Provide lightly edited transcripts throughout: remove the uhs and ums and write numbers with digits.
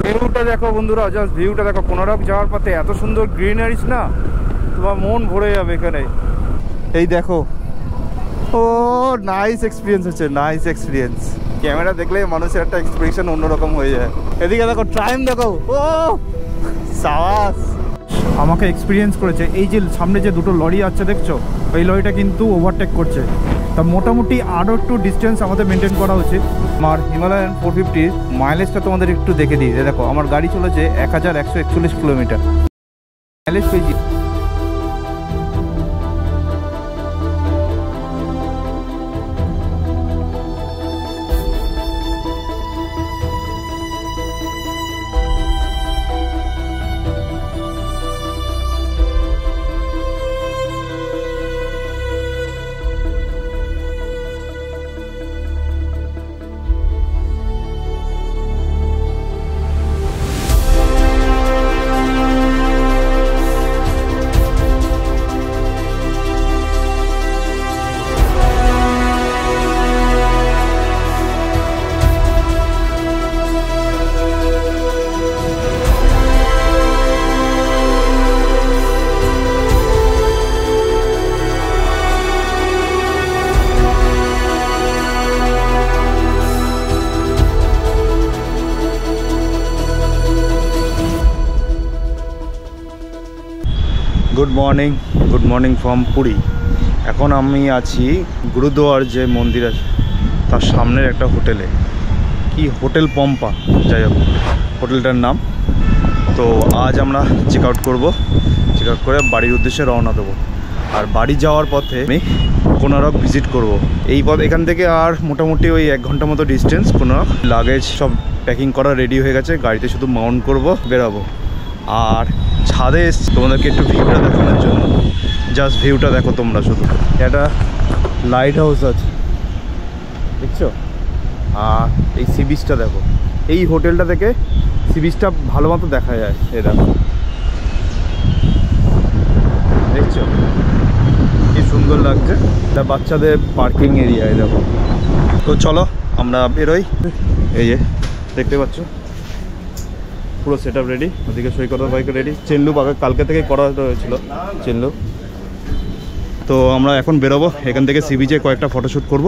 ভিউটা দেখো বন্ধুরা, জাস্ট ভিউটা দেখো। কোনারক যাওয়ার পথে এত সুন্দর গ্রিনারিস না, তোমার মন ভরে যাবে এখানে। এই দেখো, ও নাইস এক্সপিরিয়েন্স হচ্ছে, নাইস এক্সপিরিয়েন্স। ক্যামেরা দেখলে মানুষের একটা এক্সপ্রেশন অন্যরকম হয়ে যায়। এদিকে দেখো, টাইম দেখো, ও সাবাস। আমাকে এক্সপিরিয়েন্স করেছে। এই যে সামনে যে দুটো লরি আছে দেখছো, ওই লরিটা কিন্তু ওভারটেক করছে। তা মোটামুটি আরও একটু ডিস্টেন্স আমাদের মেনটেন করা উচিত। আমার হিমালয়ান 450 মাইলেজটা তোমাদের একটু দেখে দিই। দেখো, আমার গাড়ি চলেছে 1141 কিলোমিটার মাইলেজ পেয়েছি। Good morning from Puri. এখন আমি আছি গুরুদুয়ার যে মন্দির আছে তার সামনের একটা হোটেলে, কি হোটেল পম্পা, যাই হোক হোটেলটার নাম। তো আজ আমরা চেক আউট করবো, চেক আউট করে বাড়ির উদ্দেশ্যে রওনা দেবো। আর বাড়ি যাওয়ার পথে আমি কোনারক ভিজিট করব। এই পথ এখান থেকে আর মোটামুটি ওই 1 ঘন্টা মতো ডিস্টেন্স। কোনারক লাগেজ সব প্যাকিং করা রেডি হয়ে গেছে, গাড়িতে শুধু মাউন্ট করব, বেরাবো। আর ছাদে এসছি তোমাদেরকে একটু ভিউটা দেখানোর জন্য। জাস্ট ভিউটা দেখো তোমরা, শুধু একটা লাইট হাউস আছে দেখছো, আর এই সি বিচটা দেখো। এই হোটেলটা থেকে সি বিচটা ভালো মতো দেখা যায়। এই দেখো, দেখছো কি সুন্দর লাগছে। এটা বাচ্চাদের পার্কিং এরিয়া, এই দেখো। তো চলো আমরা বেরোই। এই যে দেখতে পাচ্ছ পুরো সেট আপ রেডি, ওদিকে সৈকতের বাইক রেডি। চেনলু কালকে থেকে করা হয়েছিল চেনলু। তো আমরা এখন বেরোবো এখান থেকে, সি বিচে কয়েকটা ফটোশ্যুট করব,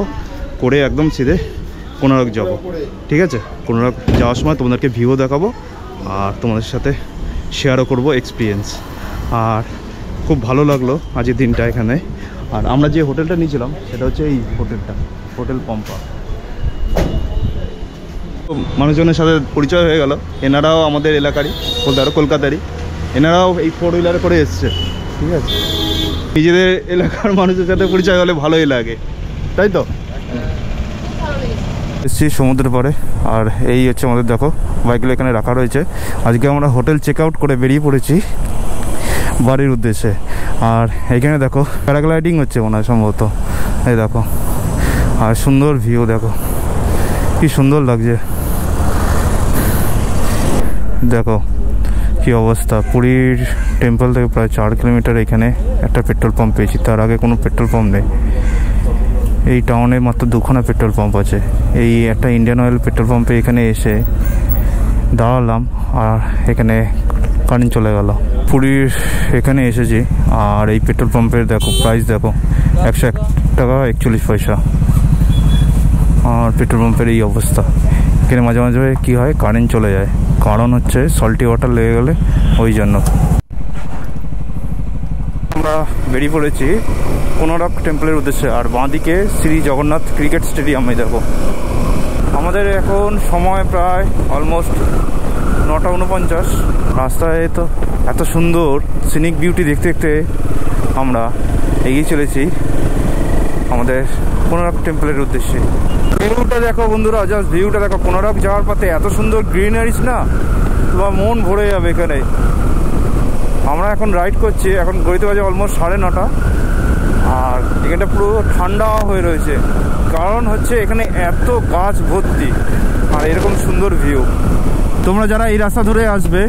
করে একদম সিধে কোনারক যাব। ঠিক আছে, কোনারক যাওয়ার সময় তোমাদেরকে ভিউ দেখাবো আর তোমাদের সাথে শেয়ারও করব এক্সপিরিয়েন্স। আর খুব ভালো লাগলো আজকের দিনটা এখানে। আর আমরা যে হোটেলটা নিয়েছিলাম সেটা হচ্ছে এই হোটেলটা, হোটেল পম্পা। মানুষজনের সাথে পরিচয় হয়ে গেল। এনারাও আমাদের এলাকারই, বলতে আরও কলকাতারই। এনারাও এই 4 হুইলারে করে এসছে। ঠিক আছে, নিজেদের এলাকার মানুষের সাথে পরিচয় হলে ভালোই লাগে, তাই তো। এসছি সমুদ্রের পাড়ে, আর এই হচ্ছে আমাদের দেখো বাইকগুলো এখানে রাখা রয়েছে। আজকে আমরা হোটেল চেক আউট করে বেরিয়ে পড়েছি বাড়ির উদ্দেশ্যে। আর এইখানে দেখো প্যারাগ্লাইডিং হচ্ছে মনে হয় সম্ভবত, এই দেখো। আর সুন্দর ভিউ দেখো, কি সুন্দর লাগছে দেখো কি অবস্থা। পুরীর টেম্পল থেকে প্রায় 4 কিলোমিটার এখানে একটা পেট্রোল পাম্প পেয়েছি। তার আগে কোনো পেট্রোল পাম্প নেই। এই টাউনে মাত্র 2খানা পেট্রোল পাম্প আছে। এই একটা ইন্ডিয়ান অয়েল পেট্রোল পাম্পে এখানে এসে দাঁড়ালাম, আর এখানে কারেন্ট চলে গেল। পুরীর এখানে এসেছি, আর এই পেট্রোল পাম্পের দেখো প্রাইস দেখো, 101 টাকা 41 পয়সা। আর পেট্রোল পাম্পের এই অবস্থা। এখানে মাঝে মাঝে কী হয়, কারেন্ট চলে যায়, কারণ হচ্ছে সল্টি ওয়াটার লেগে গেলে, ওই জন্য। আমরা বেরিয়ে পড়েছি কোনারক টেম্পলের উদ্দেশ্যে। আর বাঁদিকে শ্রী জগন্নাথ ক্রিকেট স্টেডিয়াম। এই দেখো, আমাদের এখন সময় প্রায় অলমোস্ট 9:49। রাস্তায় তো এত সুন্দর সিনিক বিউটি দেখতে দেখতে আমরা এগিয়ে চলেছি আমাদের কোনারক টেম্পলের উদ্দেশ্যে। ভিউটা দেখো বন্ধুরা, জাস্ট ভিউটা দেখো। কোনারক যাওয়ার পথে এত সুন্দর গ্রিনারিস না, তোমার মন ভরে যাবে এখানে। আমরা এখন রাইড করছি, এখন ঘড়িতে বাজে অলমোস্ট 9:30। আর এখানটা পুরো ঠান্ডা হয়ে রয়েছে, কারণ হচ্ছে এখানে এত গাছ ভর্তি আর এরকম সুন্দর ভিউ। তোমরা যারা এই রাস্তা ধরে আসবে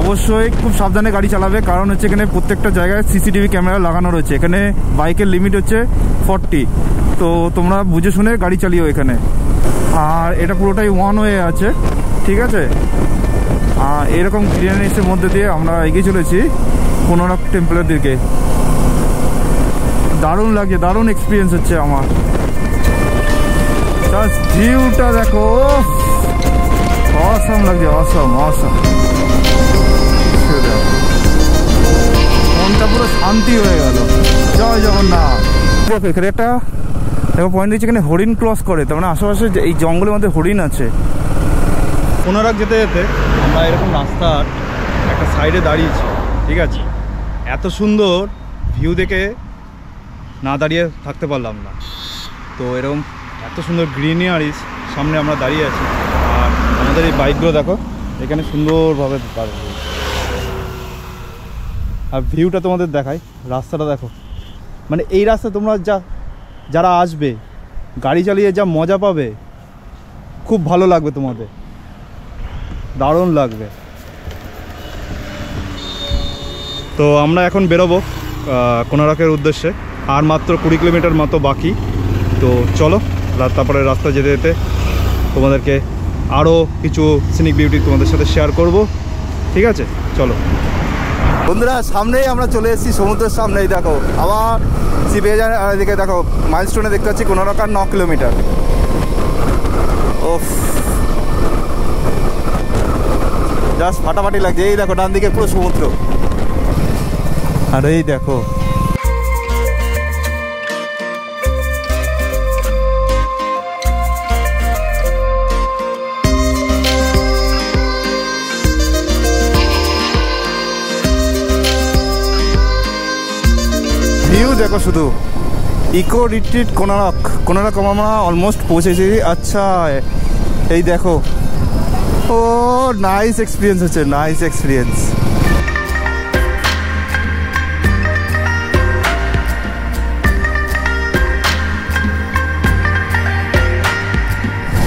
অবশ্যই খুব সাবধানে গাড়ি চালাবে, কারণ হচ্ছে এখানে প্রত্যেকটা জায়গায় সিসিটিভি ক্যামেরা লাগানো রয়েছে। এখানে বাইকের লিমিট হচ্ছে 40, তো তোমরা বুঝে শুনে গাড়ি চালিও এখানে। আর এটা পুরোটাই ওয়ান ওয়ে আছে, ঠিক আছে। এরকম গ্রিনারিসের মধ্যে দিয়ে আমরা এগিয়ে চলেছি কোনারক টেম্পলের দিকে। দারুণ লাগছে, দারুণ এক্সপিরিয়েন্স হচ্ছে আমার। জাস্ট ভিউটা দেখো, অসাম লাগছে, অসাম অসাম। মনটা পুরো শান্তি হয়ে গেল। জয় জগন্নাথ। দেখো এখানে একটা দেখো পয়েন্ট দিচ্ছে, এখানে হরিণ ক্রস করে, তার মানে আশেপাশে এই জঙ্গলের মধ্যে হরিণ আছে। কোনারক যেতে যেতে আমরা এরকম রাস্তার একটা সাইডে দাঁড়িয়েছি, ঠিক আছে। এত সুন্দর ভিউ দেখে না দাঁড়িয়ে থাকতে পারলাম না। তো এরকম এত সুন্দর গ্রিনারিস সামনে আমরা দাঁড়িয়ে আছি, আর আমাদের এই বাইকগুলো দেখো এখানে সুন্দরভাবে পার হচ্ছে। আর ভিউটা তোমাদের দেখাই, রাস্তাটা দেখো, মানে এই রাস্তা তোমরা যারা আসবে গাড়ি চালিয়ে যা মজা পাবে, খুব ভালো লাগবে তোমাদের, দারুণ লাগবে। তো আমরা এখন বেরোবো কোনারকের উদ্দেশ্যে, আর মাত্র 20 কিলোমিটার মতো বাকি। তো চলো, তারপরে রাস্তা যেতে যেতে তোমাদেরকে আরও কিছু সিনিক বিউটি তোমাদের সাথে শেয়ার করব, ঠিক আছে। চলো বন্ধুরা, সামনেই আমরা চলে এসেছি সমুদ্রের সামনেই। দেখো আবার সি বেজার এদিকে দেখো মাইলস্টোনে দেখতে পাচ্ছি কোনারক আর 9 কিলোমিটার। ও জাস্ট ফাটাফাটি লাগছে। এই দেখো ডান দিকে পুরো সমুদ্র, আর এই দেখো ভিউ দেখো শুধু। ইকো রিট্রিট কোনারক, কোনারক আমরা অলমোস্ট পৌঁছেছি। আচ্ছা এই দেখো, ও নাইস এক্সপিরিয়েন্স হচ্ছে, নাইস এক্সপিরিয়েন্স।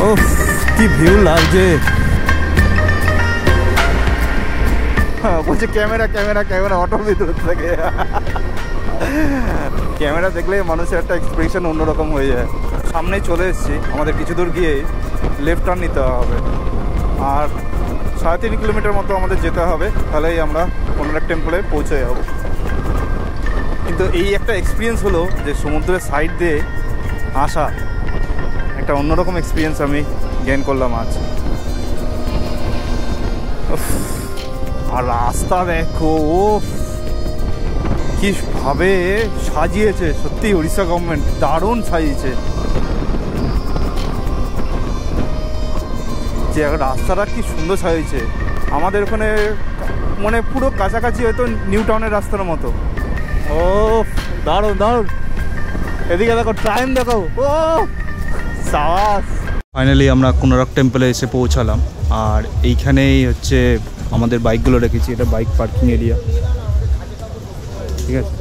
ও কি ভিউ লাগছে। হ্যাঁ বলছে ক্যামেরা ক্যামেরা ক্যামেরা অটোর ভিতরে থাকে। ক্যামেরা দেখলে মানুষের একটা এক্সপ্রেশন অন্যরকম হয়ে যায়। সামনেই চলে এসেছি, আমাদের কিছু দূর গিয়ে লেফট টার্ন নিতে হবে, আর 3.5 কিলোমিটার মতো আমাদের যেতে হবে, তাহলেই আমরা কোনারক টেম্পলে পৌঁছে যাব। কিন্তু এই একটা এক্সপিরিয়েন্স হলো যে সমুদ্রের সাইড দিয়ে আসা, একটা অন্যরকম এক্সপিরিয়েন্স আমি গেইন করলাম আজ। আর রাস্তা দেখো কিভাবে সাজিয়েছে, সত্যি উড়িষ্যা গভর্নমেন্ট দারুণ সাজিয়েছে। যে রাস্তাটা কি সুন্দর সাজিয়েছে, আমাদের ওখানে মানে পুরো কাছাকাছি হয়তো নিউ টাউনের রাস্তার মতো। ও দারুণ দারুণ। এদিকে দেখো ট্রেন দেখো, ও সাবাস। ফাইনালি আমরা কোনারক টেম্পলে এসে পৌঁছালাম, আর এইখানেই হচ্ছে আমাদের বাইকগুলো রেখেছি। এটা বাইক পার্কিং এরিয়া, ঠিক আছে।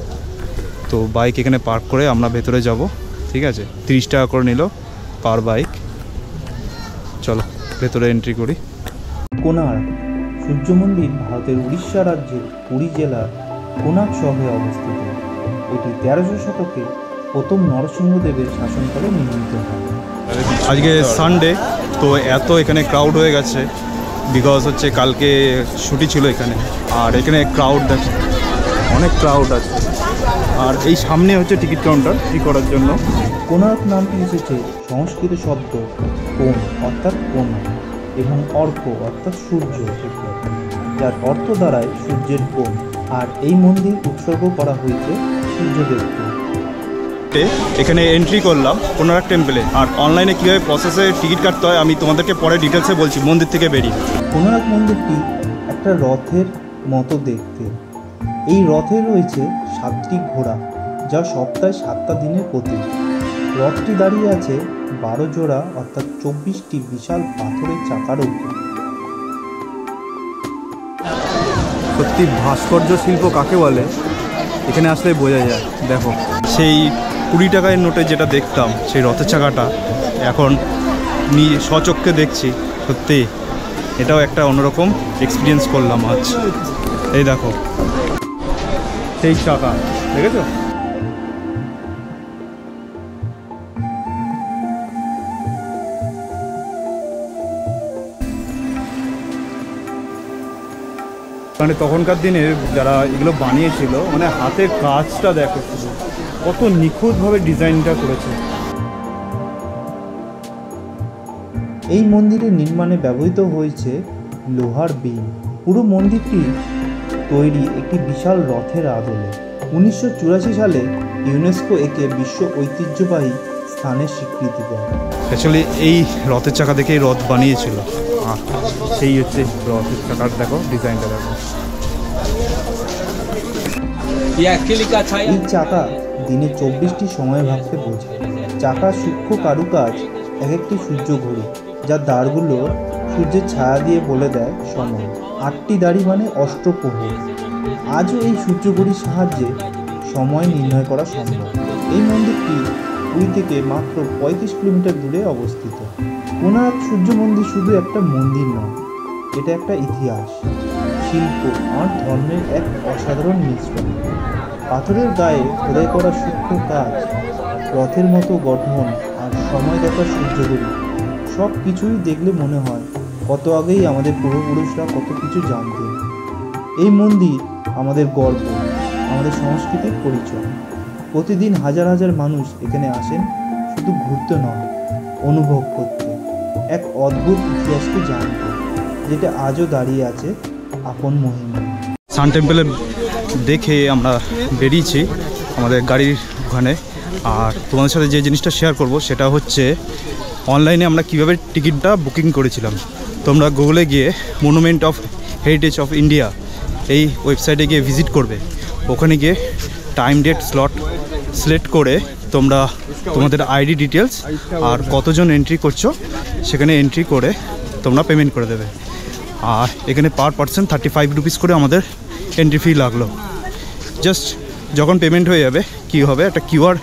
তো বাইক এখানে পার্ক করে আমরা ভেতরে যাব, ঠিক আছে। 30 টাকা করে নিল পার বাইক। চলো ভেতরে এন্ট্রি করি। কোনারক সূর্য মন্দির ভারতের উড়িষ্যা রাজ্যের পুরী জেলার কোনারক শহরে অবস্থিত। এটি 1300 শতকে প্রথম নরসিংহদেবের শাসনকালে নির্মিত হয়। আজকে সানডে, তো এত এখানে ক্রাউড হয়ে গেছে, বিকজ হচ্ছে কালকে ছুটি ছিল এখানে। আর এখানে ক্রাউড দেখো, অনেক ক্রাউড আছে। আর এই সামনে হচ্ছে টিকিট কাউন্টার ঠিক করার জন্য। কোনারক নামটি এসেছে সংস্কৃত শব্দ কোণ অর্থাৎ কোণা এবং অর্ক অর্থাৎ সূর্য থেকে, যার অর্থ দাঁড়ায় সূর্যের কোণ। আর এই মন্দির উৎসর্গ করা হয়েছে সূর্যদেবকে। এখানে এন্ট্রি করলাম কোনারক টেম্পলে। আর অনলাইনে কীভাবে প্রসেসে টিকিট কাটতে হয় আমি তোমাদেরকে পরে ডিটেলসে বলছি মন্দির থেকে বেরিয়ে। কোনারক মন্দিরটি একটা রথের মতো দেখতে। এই রথে রয়েছে 7টি ঘোড়া, যা সপ্তাহে 7টা দিনের প্রতীক। রথটি দাঁড়িয়ে আছে 12 জোড়া অর্থাৎ 24টি বিশাল পাথরের চাকার উপর। সত্যি ভাস্কর্য শিল্প কাকে বলে এখানে আসলে বোঝা যায়। দেখো সেই 20 টাকার নোটে যেটা দেখতাম সেই রথের চাকাটা এখন স্বচক্ষে দেখছি, সত্যি এটাও একটা অন্যরকম এক্সপিরিয়েন্স করলাম আজ। এই দেখো সেই চাকা, দেখেছো? মানে তখনকার দিনে যারা এগুলো বানিয়েছিল, মানে হাতের কাজটা দেখো শুধু কত নিখুঁতভাবে ডিজাইনটা করেছে। এই মন্দিরের নির্মাণে ব্যবহৃত হয়েছে লোহার বিম। পুরো মন্দিরটি তৈরি একটি বিশাল রথের আদলে। 1984 সালে ইউনেস্কো একে বিশ্ব ঐতিহ্যবাহী স্থানের স্বীকৃতি দেয়। অ্যাকচুয়ালি এই রথের চাকা দেখেই রথ বানিয়েছিল। সেই হচ্ছে রথের চাকার দেখো ডিজাইনটা দেখো। এই চাকা দিনে 24টি সময় ভাগকে বোঝায়। চাকার সূক্ষ্ম কারুকাজ এক একটি সূর্য ঘড়ি, যার দাঁড়গুলো সূর্যের ছায়া দিয়ে বলে দেয় সময়। 8টি দাড়ি মানে অষ্টপ্রহর। আজও এই সূর্য ঘড়ির সাহায্যে সময় নির্ণয় করা সম্ভব। এই মন্দিরটি পুরী থেকে মাত্র 35 কিলোমিটার দূরে অবস্থিত। কোণার্ক সূর্য মন্দির শুধু একটা মন্দির নয়, এটা একটা ইতিহাস, শিল্প আর ধর্মের এক অসাধারণ মিশ্রণ। পাথরের গায়ে খোদাই করা সূক্ষ্ম কাজ, রথের মতো গঠন আর সময় দেখার সূর্যঘড়ি, সব কিছুই দেখলে মনে হয় কত আগেই আমাদের পূর্বপুরুষরা কত কিছু জানতেন। এই মন্দির আমাদের গর্ব, আমাদের সংস্কৃতির পরিচয়। প্রতিদিন হাজার হাজার মানুষ এখানে আসেন শুধু ঘুরতে নয়, অনুভব করতে, এক অদ্ভুত ইতিহাসকে জানতে, যেটা আজও দাঁড়িয়ে আছে আপন মহিমা। সান টেম্পলে দেখে আমরা বেরিয়েছি আমাদের গাড়ির ওখানে। আর তোমাদের সাথে যে জিনিসটা শেয়ার করব সেটা হচ্ছে অনলাইনে আমরা কিভাবে টিকিটটা বুকিং করেছিলাম। তোমরা গুগলে গিয়ে monument of heritage of India এই ওয়েবসাইটে গিয়ে ভিজিট করবে। ওখানে গিয়ে টাইম ডেট স্লট সিলেক্ট করে তোমরা তোমাদের আইডি ডিটেলস আর কতজন এন্ট্রি করছো সেখানে এন্ট্রি করে তোমরা পেমেন্ট করে দেবে। আর এখানে পার পার্সন 35 রুপিস করে আমাদের এন্ট্রি ফি লাগলো। জাস্ট যখন পেমেন্ট হয়ে যাবে কী হবে, একটা কিউআর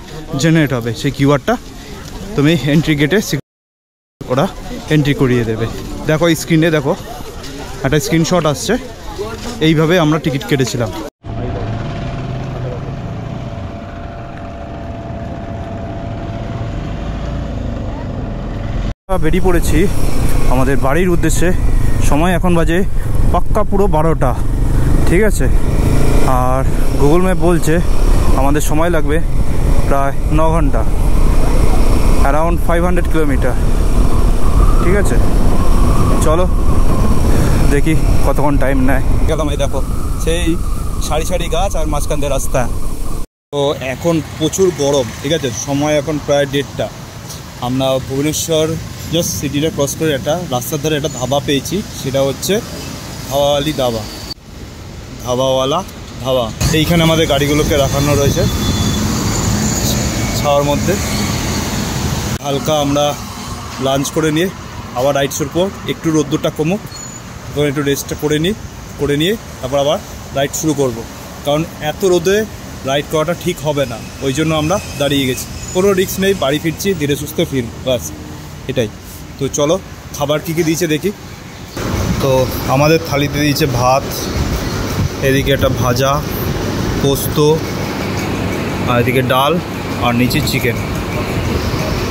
জেনারেট হবে। সেই কিউআরটা তুমি এন্ট্রি গেটে ওরা এন্ট্রি করিয়ে দেবে। দেখো এই স্ক্রিনে দেখো একটা স্ক্রিনশট আসছে। এইভাবে আমরা টিকিট কেটেছিলাম। বেরিয়ে পড়েছি আমাদের বাড়ির উদ্দেশ্যে। সময় এখন বাজে পাক্কা পুরো 12টা, ঠিক আছে। আর গুগল ম্যাপ বলছে আমাদের সময় লাগবে প্রায় 9 ঘন্টা, অ্যারাউন্ড 500 কিলোমিটার, ঠিক আছে। চলো দেখি কতক্ষণ টাইম নেয়। গেলাম, এই দেখো সেই সারি সারি গাছ আর মাঝখান দিয়ে রাস্তা। তো এখন প্রচুর গরম, ঠিক আছে। সময় এখন প্রায় 1:30। আমরা ভুবনেশ্বর জাস্ট সিটিটা ক্রস করে একটা রাস্তার ধারে একটা ধাবা পেয়েছি, সেটা হচ্ছে ধাবাওয়ালি ধাবাওয়ালা ধাবা। এইখানে আমাদের গাড়িগুলোকে রাখানো রয়েছে ছাওয়ার মধ্যে। হালকা আমরা লাঞ্চ করে নিয়ে আবার রাইড শুরু করব। একটু রোদ্দুরটা কমুক, তখন একটু রেস্টটা করে নিয়ে তারপর আবার রাইড শুরু করব। কারণ এত রোদে রাইড করাটা ঠিক হবে না, ওই জন্য আমরা দাঁড়িয়ে গেছি। কোনো রিস্ক নেই, বাড়ি ফিরছি ধীরে সুস্থে ফির, বাস এটাই। তো চলো খাবার কী কী দিয়েছে দেখি। তো আমাদের থালিতে দিয়েছে ভাত, এদিকে একটা ভাজা, পোস্ত, আর এদিকে ডাল, আর নিচে চিকেন,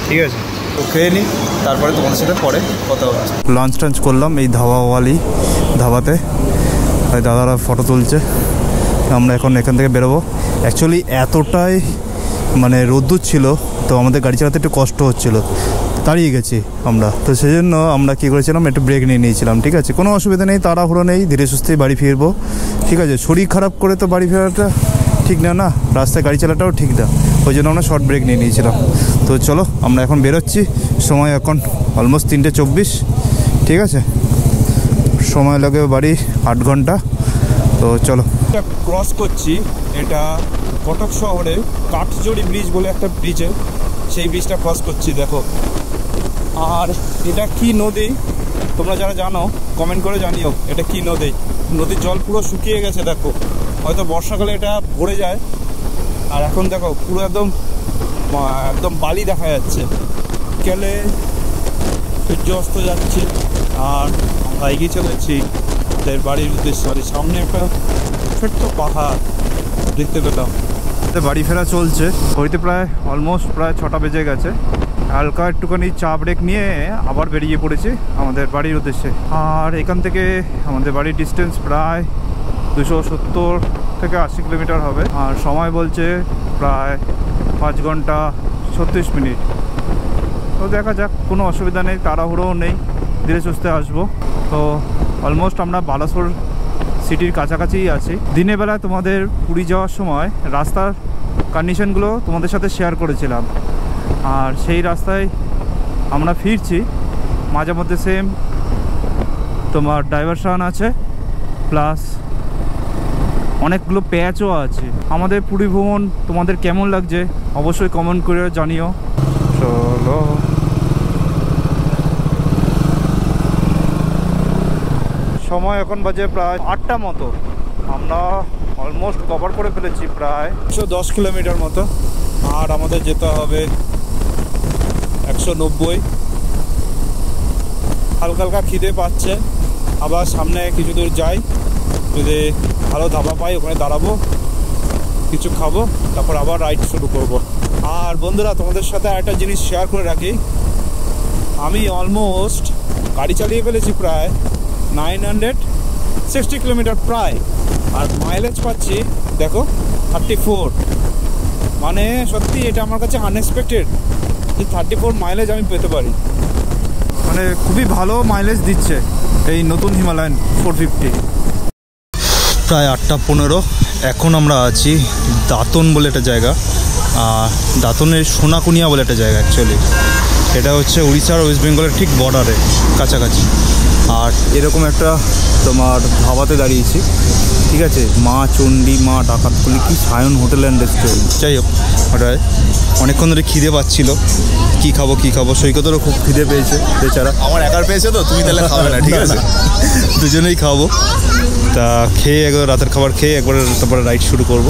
ঠিক আছে। তো খেয়ে নিই, তারপরে তোমাদের সাথে পরে কথা হচ্ছে। লাঞ্চ টাঞ্চ করলাম এই ধাবাওয়ালি ধাবাতে। দাদারা ফটো তুলছে। আমরা এখন এখান থেকে বেরোবো। অ্যাকচুয়ালি এতটাই মানে রোদ্দুর ছিল, তো আমাদের গাড়ি চালাতে একটু কষ্ট হচ্ছিলো, দাঁড়িয়ে গেছি আমরা। তো সেই জন্য আমরা কী করেছিলাম, একটু ব্রেক নিয়ে নিয়েছিলাম, ঠিক আছে। কোনো অসুবিধা নেই, তাড়াহুড়ো নেই, ধীরে সুস্থেই বাড়ি ফিরবো, ঠিক আছে। শরীর খারাপ করে তো বাড়ি ফেরাটা ঠিক না, না রাস্তায় গাড়ি চালাটাও ঠিক না, ওই জন্য আমরা শর্ট ব্রেক নিয়ে নিয়েছিলাম। তো চলো আমরা এখন বেরোচ্ছি। সময় এখন অলমোস্ট 3:24, ঠিক আছে। সময় লাগে বাড়ি 8 ঘন্টা। তো চলো ক্রস করছি, এটা কটক শহরে কাঠজড়ি ব্রিজ বলে একটা ব্রিজে, সেই ব্রিজটা ক্রস করছি দেখো। আর এটা কি নদী তোমরা যারা জানো কমেন্ট করে জানিও, এটা কি নদী। নদীর জল পুরো শুকিয়ে গেছে দেখো, হয়তো বর্ষাকালে এটা ভরে যায়। আর এখন দেখো পুরো একদম বালি দেখা যাচ্ছে। বিকেলে সূর্য অস্ত যাচ্ছে আর আমরা এগিয়ে চলেছি তাদের বাড়ির উদ্দেশ্যে। সামনে একটা ছোট্ট পাহাড় দেখতে পেলাম। বাড়ি ফেরা চলছে, হইতে প্রায় অলমোস্ট প্রায় 6টা বেজে গেছে। হালকা একটুখানি চা ব্রেক নিয়ে আবার বেরিয়ে পড়েছি আমাদের বাড়ির উদ্দেশ্যে। আর এখান থেকে আমাদের বাড়ির ডিস্টেন্স প্রায় 270 থেকে 80 কিলোমিটার হবে, আর সময় বলছে প্রায় 5 ঘন্টা 36 মিনিট। তো দেখা যাক, কোনো অসুবিধা নেই, তাড়াহুড়োও নেই, ধীরে সুস্থে আসবো। তো অলমোস্ট আমরা বালাসোর সিটির কাছাকাছিই আছি। দিনের বেলায় তোমাদের পুরী যাওয়ার সময় রাস্তার কন্ডিশনগুলো তোমাদের সাথে শেয়ার করেছিলাম, আর সেই রাস্তায় আমরা ফিরছি। মাঝে মধ্যে সেম তোমার ডাইভারশন আছে, প্লাস অনেকগুলো প্যাচও আছে। আমাদের পুরী ভ্রমণ তোমাদের কেমন লাগছে অবশ্যই কমেন্ট করে জানিও। চলো, সময় এখন বাজে প্রায় 8টা মতো। আমরা অলমোস্ট কভার করে ফেলেছি প্রায় 110 কিলোমিটার মতো, আর আমাদের যেতে হবে 190। হালকা হালকা খিদে পাচ্ছে, আবার সামনে কিছু দূর যাই, যদি ভালো ধাবা পাই ওখানে দাঁড়াবো, কিছু খাবো, তারপর আবার রাইড শুরু করব। আর বন্ধুরা, তোমাদের সাথে একটা জিনিস শেয়ার করে রাখি, আমি অলমোস্ট গাড়ি চালিয়ে ফেলেছি প্রায় 960 কিলোমিটার প্রায়, আর মাইলেজ পাচ্ছি দেখো 34। মানে সত্যি এটা আমার কাছে আনএক্সপেক্টেড যে 34 মাইলেজ আমি পেতে পারি। মানে খুবই ভালো মাইলেজ দিচ্ছে এই নতুন হিমালয়ান 450। প্রায় 8:15। এখন আমরা আছি দাঁতন বলে একটা জায়গা, দাঁতনের সোনাকুনিয়া বলে একটা জায়গা। অ্যাকচুয়ালি এটা হচ্ছে উড়িষ্যা আর ওয়েস্ট বেঙ্গলের ঠিক বর্ডারে কাছাকাছি। আর এরকম একটা তোমার ধাবাতে দাঁড়িয়েছি, ঠিক আছে, মা চণ্ডী মা ডাকাতকুলি কি সায়ন হোটেল অ্যান্ড রেস্টুরেন্ট। যাই হোক, ওটায় অনেকক্ষণ ধরে খিদে পাচ্ছিল, কী খাবো। সৈকতেরও খুব খিদে পেয়েছে বেচারা। আমার একার পেয়েছে তো, তুমি তাহলে খাবে না, ঠিক আছে? দুজনেই খাবো। তা খেয়ে একবার রাতের খাবার খেয়ে একবার তারপরে রাইড শুরু করব।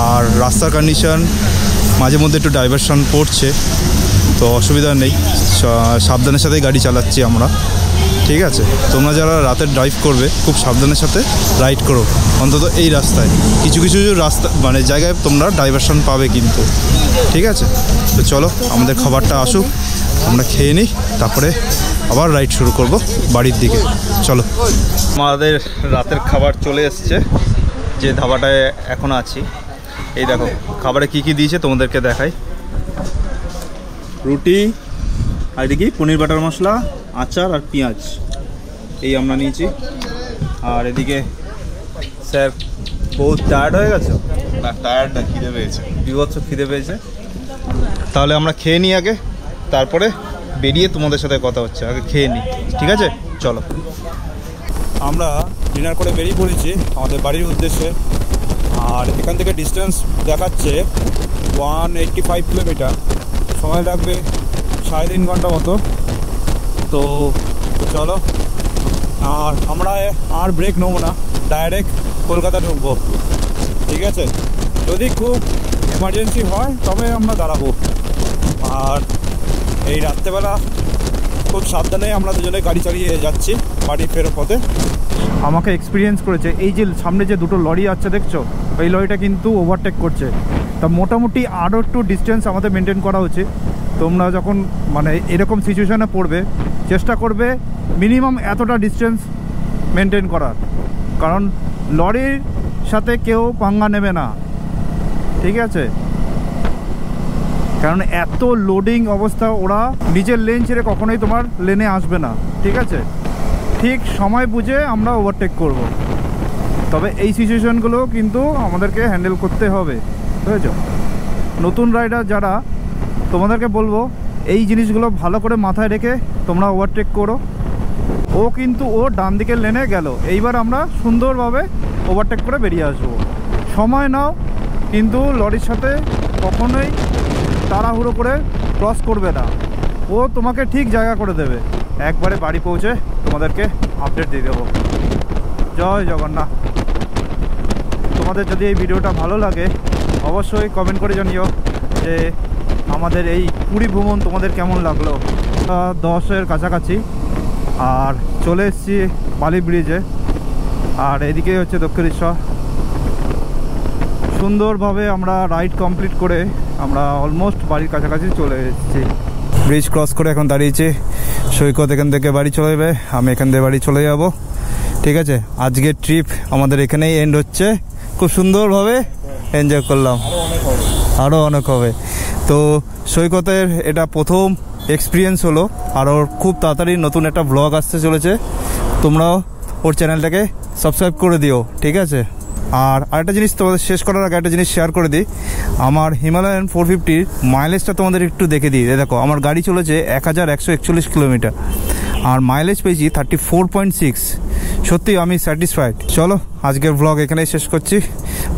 আর রাস্তার কন্ডিশন মাঝে মধ্যে একটু ডাইভারশন পড়ছে, তো অসুবিধা নেই, সাবধানের সাথেই গাড়ি চালাচ্ছি আমরা, ঠিক আছে? তোমরা যারা রাতে ড্রাইভ করবে খুব সাবধানের সাথে রাইড করো, অন্তত এই রাস্তায়। কিছু কিছু রাস্তা মানে জায়গায় তোমরা ডাইভারশন পাবে কিন্তু, ঠিক আছে? তো চলো, আমাদের খাবারটা আসুক, আমরা খেয়ে নিই, তারপরে আবার রাইড শুরু করব বাড়ির দিকে। চলো, আমাদের রাতের খাবার চলে এসছে, যে ধাবাটায় এখন আছি। এই দেখো খাবারে কি কি দিয়েছে তোমাদেরকে দেখাই। রুটি, আর এদিকে পনির বাটার মশলা, আচার আর পেঁয়াজ, এই আমরা নিয়েছি। আর এদিকে স্যার বহুত টায়ার্ড হয়ে গেছে না, টায়ার্ড না, খিদে পেয়েছে, বিভৎস খিদে পেয়েছে। তাহলে আমরা খেয়ে নিই আগে, তারপরে বেরিয়ে তোমাদের সাথে কথা হচ্ছে। আগে খেয়ে নিই, ঠিক আছে? চলো, আমরা ডিনার করে বেরিয়ে পড়েছি আমাদের বাড়ির উদ্দেশ্যে। আর এখান থেকে ডিস্টেন্স দেখাচ্ছে 185 কিলোমিটার, সময় লাগবে 3.5 ঘন্টা মতো। তো চলো, আর আমরা আর ব্রেক নেবো না, ডাইরেক্ট কলকাতা ঢুকবো, ঠিক আছে? যদি খুব এমার্জেন্সি হয় তবে আমরা দাঁড়াবো। আর এই রাত্রেবেলা খুব সাবধানে আমরা দুজনে গাড়ি চালিয়ে যাচ্ছি বাড়ি ফেরার পথে। আমাকে এক্সপিরিয়েন্স করেছে, এই যে সামনে যে দুটো লরি আছে দেখছো, এই লরিটা কিন্তু ওভারটেক করছে। তা মোটামুটি আরও একটু ডিস্টেন্স আমাদের মেনটেন করা উচিত। তোমরা যখন মানে এরকম সিচুয়েশানে পড়বে, চেষ্টা করবে মিনিমাম এতটা ডিস্টেন্স মেনটেন করার, কারণ লরির সাথে কেউ পাঙ্গা নেবে না, ঠিক আছে? কারণ এত লোডিং অবস্থা, ওরা নিজের লেন ছেড়ে কখনোই তোমার লেনে আসবে না, ঠিক আছে? ঠিক সময় বুঝে আমরা ওভারটেক করব। তবে এই সিচুয়েশানগুলো কিন্তু আমাদেরকে হ্যান্ডেল করতে হবে, বুঝেছ? নতুন রাইডার যারা, তোমাদেরকে বলবো এই জিনিসগুলো ভালো করে মাথায় রেখে তোমরা ওভারটেক করো। ও কিন্তু ও ডান দিকের লেনে গেল, এইবার আমরা সুন্দরভাবে ওভারটেক করে বেরিয়ে আসবো। সময় নাও, কিন্তু লরির সাথে কখনোই তাড়াহুড়ো করে ক্রস করবে না, ও তোমাকে ঠিক জায়গা করে দেবে। একবারে বাড়ি পৌঁছে তোমাদেরকে আপডেট দিয়ে দেবো। জয় জগন্নাথ। তোমাদের যদি এই ভিডিওটা ভালো লাগে অবশ্যই কমেন্ট করে জানিও যে আমাদের এই পুরী ভ্রমণ তোমাদের কেমন লাগলো। 10-এর কাছাকাছি, আর চলে এসেছি বালি ব্রিজে, আর এদিকে হচ্ছে দক্ষিণেশ্বর। সুন্দরভাবে আমরা রাইড কমপ্লিট করে আমরা অলমোস্ট বাড়ির কাছাকাছি চলে এসেছি। ব্রিজ ক্রস করে এখন দাঁড়িয়েছি। সৈকত এখান থেকে বাড়ি চলে যাবে, আমি এখান থেকে বাড়ি চলে যাব। ঠিক আছে, আজকের ট্রিপ আমাদের এখানেই এন্ড হচ্ছে। খুব সুন্দরভাবে এনজয় করলাম, আরও অনেক হবে। তো সৈকতের এটা প্রথম এক্সপিরিয়েন্স হলো, আর ওর খুব তাড়াতাড়ি নতুন একটা ব্লগ আসতে চলেছে। তোমরাও ওর চ্যানেলটাকে সাবস্ক্রাইব করে দিও, ঠিক আছে। আর আরেকটা জিনিস তোমাদের শেষ করার আগে একটা জিনিস শেয়ার করে দিই। আমার হিমালয়ান 450 মাইলেজটা তোমাদের একটু দেখে দিই। দেখো, আমার গাড়ি চলেছে 1141 কিলোমিটার, আর মাইলেজ পেয়েছি 34.6। সত্যি আমি স্যাটিসফাইড। চলো, আজকের ব্লগ এখানেই শেষ করছি।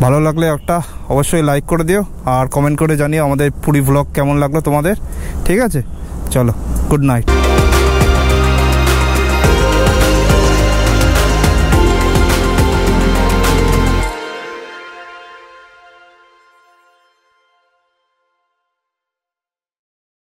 ভালো লাগলে একটা অবশ্যই লাইক করে দিও, আর কমেন্ট করে জানিও আমাদের পুরী ব্লগ কেমন লাগলো তোমাদের, ঠিক আছে। চলো, গুড নাইট।